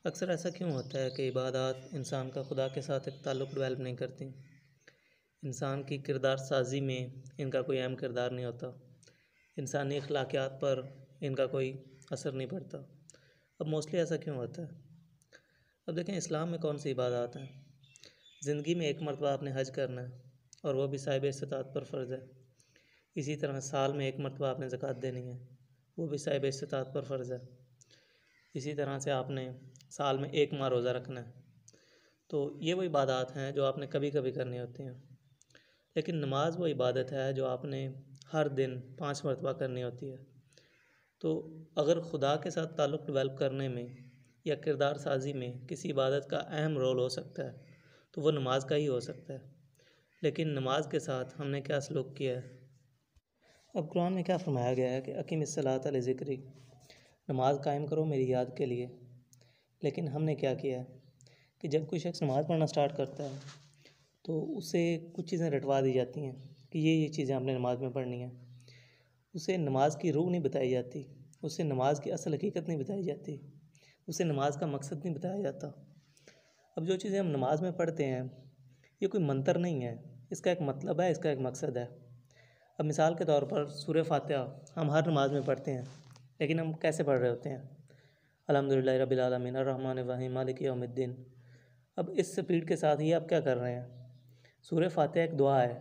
अक्सर ऐसा क्यों होता है कि इबादत इंसान का खुदा के साथ एक ताल्लुक़ डेवलप नहीं करती? इंसान की किरदार साज़ी में इनका कोई अहम किरदार नहीं होता। इंसानी अखलाकियात पर इनका कोई असर नहीं पड़ता। अब मोस्टली ऐसा क्यों होता है? अब देखें, इस्लाम में कौन सी इबादत हैं? ज़िंदगी में एक मरतबा आपने हज करना है और वह भी साहिब इस्तिताअत पर फ़र्ज़ है। इसी तरह साल में एक मरतबा आपने ज़कात देनी है, वो भी साहिब इस्तिताअत पर फ़र्ज़ है। इसी तरह से आपने साल में एक माह रोज़ा रखना है। तो ये वो इबादत हैं जो आपने कभी कभी करनी होती हैं। लेकिन नमाज वो इबादत है जो आपने हर दिन 5 मरतबा करनी होती है। तो अगर खुदा के साथ ताल्लुक़ डेवलप करने में या किरदार साज़ी में किसी इबादत का अहम रोल हो सकता है तो वो नमाज का ही हो सकता है। लेकिन नमाज के साथ हमने क्या सलूक किया है? अब कुरान में क्या फरमाया गया है कि अकीमिस्सलात लिज़िक्री, नमाज कायम करो मेरी याद के लिए। लेकिन हमने क्या किया है कि जब कोई शख्स नमाज़ पढ़ना स्टार्ट करता है तो उसे कुछ चीज़ें रटवा दी जाती हैं कि ये चीज़ें आपने नमाज़ में पढ़नी है। उसे नमाज की रूह नहीं बताई जाती, उसे नमाज की असल हकीकत नहीं बताई जाती, उसे नमाज का मकसद नहीं बताया जाता। अब जो चीज़ें हम नमाज में पढ़ते हैं ये कोई मंतर नहीं है, इसका एक मतलब है, इसका एक मकसद है। अब मिसाल के तौर पर सूरह फातिहा हम हर नमाज में पढ़ते हैं, लेकिन हम कैसे पढ़ रहे होते हैं? अल्हम्दुलिल्लाहि रब्बिल आलमीन अर्रहमानिर रहीम मालिकि यौमिद्दीन। अब इस स्पीड के साथ ही आप क्या कर रहे हैं? सूरह फातिहा एक दुआ है।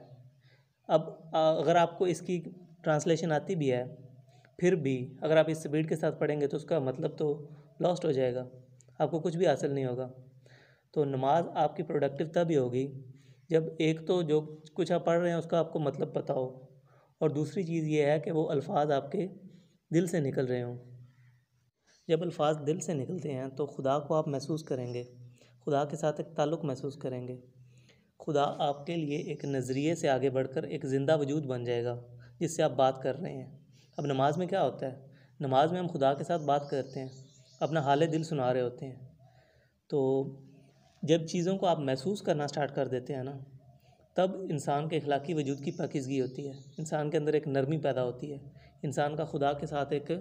अब अगर आपको इसकी ट्रांसलेशन आती भी है, फिर भी अगर आप इस स्पीड के साथ पढ़ेंगे तो उसका मतलब तो लॉस्ट हो जाएगा, आपको कुछ भी हासिल नहीं होगा। तो नमाज आपकी प्रोडक्टिव तभी होगी जब एक तो जो कुछ आप पढ़ रहे हैं उसका आपको मतलब पता हो, और दूसरी चीज़ ये है कि वो अल्फाज आपके दिल से निकल रहे हों। जब अल्फाज दिल से निकलते हैं तो खुदा को आप महसूस करेंगे, खुदा के साथ एक ताल्लुक़ महसूस करेंगे। खुदा आपके लिए एक नज़रिए से आगे बढ़कर एक ज़िंदा वजूद बन जाएगा जिससे आप बात कर रहे हैं। अब नमाज में क्या होता है? नमाज में हम खुदा के साथ बात करते हैं, अपना हाल दिल सुना रहे होते हैं। तो जब चीज़ों को आप महसूस करना स्टार्ट कर देते हैं ना, तब इंसान के अखलाकी वजूद की पाकीज़गी होती है, इंसान के अंदर एक नरमी पैदा होती है, इंसान का खुदा के साथ एक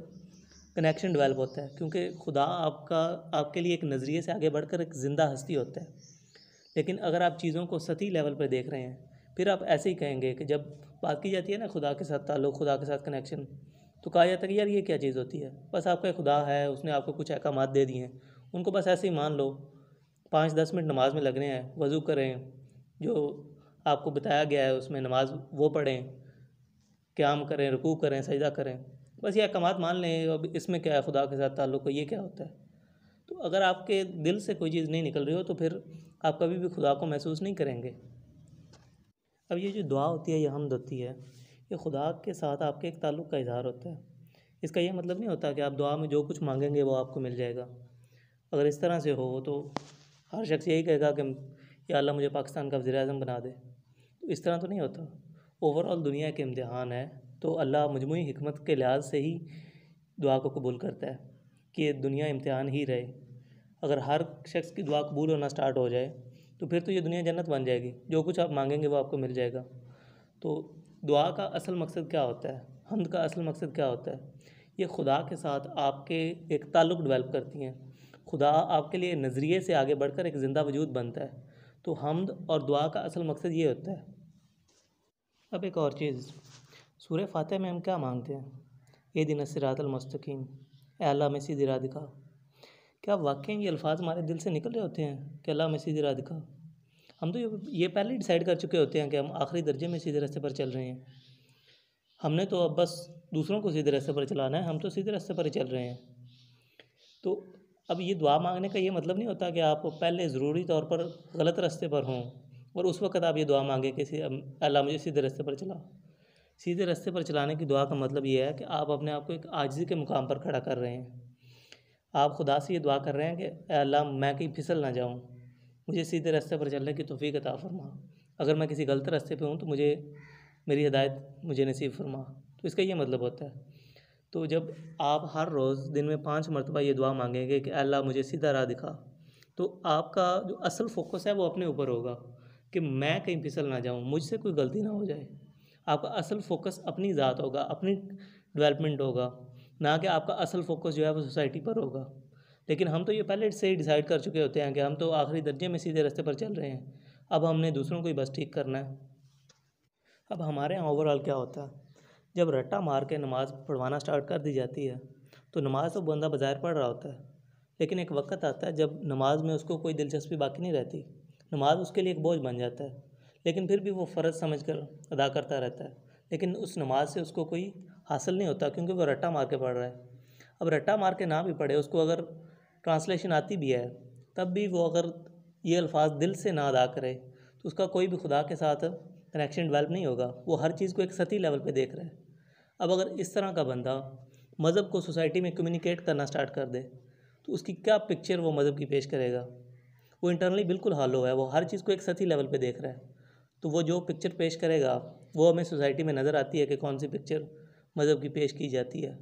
कनेक्शन डेवलप होता है, क्योंकि खुदा आपके लिए एक नज़रिए से आगे बढ़कर एक ज़िंदा हस्ती होता है। लेकिन अगर आप चीज़ों को सतही लेवल पर देख रहे हैं, फिर आप ऐसे ही कहेंगे कि जब बात की जाती है ना खुदा के साथ ताल्लुक़, खुदा के साथ कनेक्शन, तो कहा जाता है कि यार ये क्या चीज़ होती है? बस आपका एक खुदा है, उसने आपको कुछ अहकामात दे दिए हैं, उनको बस ऐसे ही मान लो। 5-10 मिनट नमाज में लगने हैं, वज़ू करें, जो आपको बताया गया है उसमें नमाज वो पढ़ें, क़याम करें, रुकू करें, सजदा करें, बस ये अहकामात मान लें। अब इसमें क्या है, खुदा के साथ ताल्लुक़, ये क्या होता है? तो अगर आपके दिल से कोई चीज़ नहीं निकल रही हो तो फिर आप कभी भी खुदा को महसूस नहीं करेंगे। अब ये जो दुआ होती है, ये हम्द होती है, ये खुदा के साथ आपके एक ताल्लुक़ का इज़हार होता है। इसका ये मतलब नहीं होता कि आप दुआ में जो कुछ मांगेंगे वो आपको मिल जाएगा। अगर इस तरह से हो तो हर शख्स यही कहेगा कि या अल्लाह मुझे पाकिस्तान का वज़ीर-ए-आज़म बना दे। तो इस तरह तो नहीं होता। ओवरऑल दुनिया के इम्तिहान है तो अल्लाह मजमूई हिकमत के लिहाज से ही दुआ को कबूल करता है कि दुनिया इम्तिहान ही रहे। अगर हर शख्स की दुआ कबूल होना स्टार्ट हो जाए तो फिर तो ये दुनिया जन्नत बन जाएगी, जो कुछ आप मांगेंगे वो आपको मिल जाएगा। तो दुआ का असल मकसद क्या होता है? हम्द का असल मकसद क्या होता है? ये खुदा के साथ आपके एक ताल्लुक़ डेवलप करती हैं। खुदा आपके लिए नज़रिए से आगे बढ़कर एक ज़िंदा वजूद बनता है। तो हम्द और दुआ का असल मकसद ये होता है। अब एक और चीज़, सूरह फातिहा में हम क्या मांगते हैं? इहदिना सिरातल मुस्तकीम, ऐ अल्लाह हमें सीधी राह दिखा। क्या वाक़ई ये अल्फाज हमारे दिल से निकल रहे होते हैं कि अल्लाह हमें सीधी राह दिखा? हम तो ये पहले ही डिसाइड कर चुके होते हैं कि हम आखिरी दर्जे में सीधे रास्ते पर चल रहे हैं। हमने तो अब बस दूसरों को सीधे रास्ते पर चलाना है, हम तो सीधे रास्ते पर ही चल रहे हैं। तो अब ये दुआ मांगने का ये मतलब नहीं होता कि आप पहले ज़रूरी तौर पर गलत रास्ते पर हों और उस वक़्त आप ये दुआ मांगें कि अल्लाह मुझे सीधे रास्ते पर चला। सीधे रास्ते पर चलाने की दुआ का मतलब ये है कि आप अपने आप को एक आजिज़ी के मुकाम पर खड़ा कर रहे हैं। आप खुदा से ये दुआ कर रहे हैं कि ऐ अल्लाह मैं कहीं फिसल ना जाऊँ, मुझे सीधे रास्ते पर चलने की तौफ़ीक़ अता फ़रमा। अगर मैं किसी गलत रास्ते पे हूँ तो मुझे मेरी हिदायत मुझे नसीब फ़रमा। तो इसका ये मतलब होता है। तो जब आप हर रोज़ दिन में 5 मरतबा ये दुआ मांगेंगे कि अल्लाह मुझे सीधा राह दिखा, तो आपका जो असल फ़ोकस है वो अपने ऊपर होगा कि मैं कहीं फिसल ना जाऊँ, मुझसे कोई गलती ना हो जाए। आपका असल फ़ोकस अपनी ज़ात होगा, अपनी डेवलपमेंट होगा, ना कि आपका असल फ़ोकस जो है वो सोसाइटी पर होगा। लेकिन हम तो ये पहले से ही डिसाइड कर चुके होते हैं कि हम तो आखिरी दर्जे में सीधे रास्ते पर चल रहे हैं, अब हमने दूसरों को ही बस ठीक करना है। अब हमारे यहाँ ओवरऑल क्या होता है, जब रट्टा मार के नमाज़ पढ़वाना स्टार्ट कर दी जाती है तो नमाज़ तो बंदा बज़ाहिर पढ़ रहा होता है, लेकिन एक वक्त आता है जब नमाज में उसको कोई दिलचस्पी बाकी नहीं रहती, नमाज उसके लिए एक बोझ बन जाता है, लेकिन फिर भी वो फ़र्ज़ समझकर अदा करता रहता है। लेकिन उस नमाज से उसको कोई हासिल नहीं होता क्योंकि वो रट्टा मार के पढ़ रहा है। अब रट्टा मार के ना भी पढ़े, उसको अगर ट्रांसलेशन आती भी है, तब भी वो अगर ये अल्फाज दिल से ना अदा करे तो उसका कोई भी खुदा के साथ कनेक्शन डेवलप नहीं होगा। वो हर चीज़ को एक सतही लेवल पे देख रहा है। अब अगर इस तरह का बंदा मज़हब को सोसाइटी में कम्युनिकेट करना स्टार्ट कर दे तो उसकी क्या पिक्चर वो मज़हब की पेश करेगा। वो इंटरनली बिल्कुल हालो है, वो हर चीज़ को एक सतही लेवल पे देख रहा है। तो वो जो पिक्चर पेश करेगा वो हमें सोसाइटी में नज़र आती है कि कौन सी पिक्चर मज़हब की पेश की जाती है।